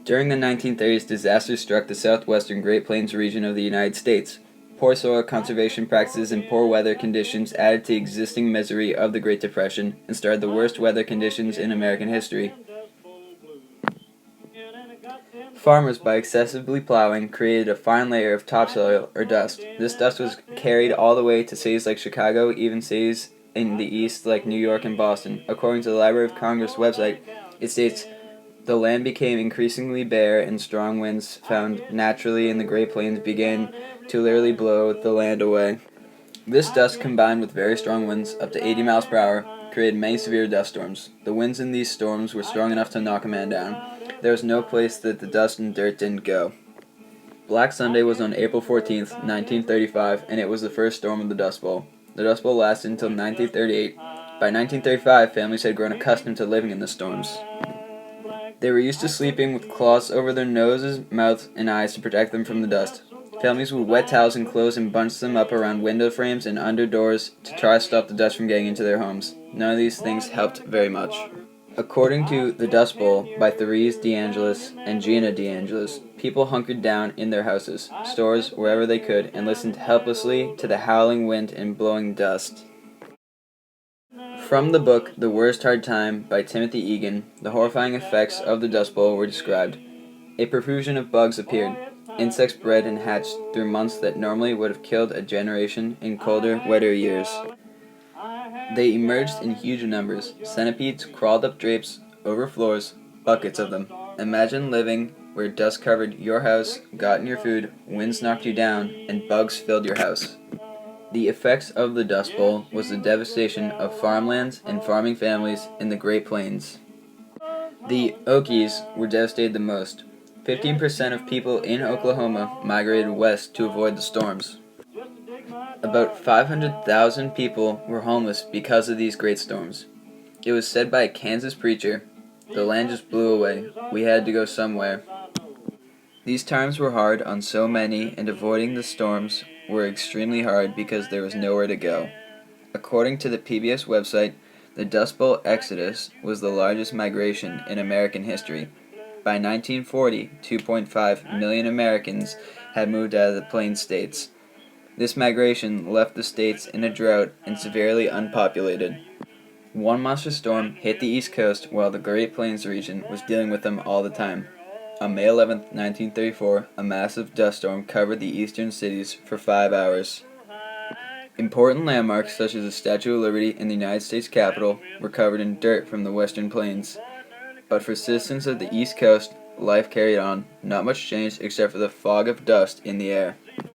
During the 1930s, disaster struck the southwestern Great Plains region of the United States. Poor soil conservation practices and poor weather conditions added to the existing misery of the Great Depression and started the worst weather conditions in American history. Farmers, by excessively plowing, created a fine layer of topsoil or dust. This dust was carried all the way to cities like Chicago, even cities in the east like New York and Boston. According to the Library of Congress website, it states, the land became increasingly bare and strong winds found naturally in the Great Plains began to literally blow the land away. This dust, combined with very strong winds, up to 80 miles per hour, created many severe dust storms. The winds in these storms were strong enough to knock a man down. There was no place that the dust and dirt didn't go. Black Sunday was on April 14th, 1935, and it was the first storm of the Dust Bowl. The Dust Bowl lasted until 1938. By 1935, families had grown accustomed to living in the storms. They were used to sleeping with cloths over their noses, mouths, and eyes to protect them from the dust. Families would wet towels and clothes and bunch them up around window frames and under doors to try to stop the dust from getting into their homes. None of these things helped very much. According to The Dust Bowl by Therese DeAngelis and Gina DeAngelis, people hunkered down in their houses, stores, wherever they could, and listened helplessly to the howling wind and blowing dust. From the book The Worst Hard Time by Timothy Egan, the horrifying effects of the Dust Bowl were described. A profusion of bugs appeared. Insects bred and hatched through months that normally would have killed a generation in colder, wetter years. They emerged in huge numbers. Centipedes crawled up drapes, over floors, buckets of them. Imagine living where dust covered your house, got in your food, winds knocked you down, and bugs filled your house. The effects of the Dust Bowl was the devastation of farmlands and farming families in the Great Plains. The Okies were devastated the most. 15% of people in Oklahoma migrated west to avoid the storms. About 500,000 people were homeless because of these great storms. It was said by a Kansas preacher, "The land just blew away. We had to go somewhere." These times were hard on so many, and avoiding the storms were extremely hard because there was nowhere to go. According to the PBS website, the Dust Bowl exodus was the largest migration in American history. By 1940, 2.5 million Americans had moved out of the Plains states. This migration left the states in a drought and severely unpopulated. One monster storm hit the East Coast while the Great Plains region was dealing with them all the time. On May 11, 1934, a massive dust storm covered the eastern cities for 5 hours. Important landmarks such as the Statue of Liberty and the United States Capitol were covered in dirt from the western plains. But for citizens of the East Coast, life carried on. Not much changed except for the fog of dust in the air.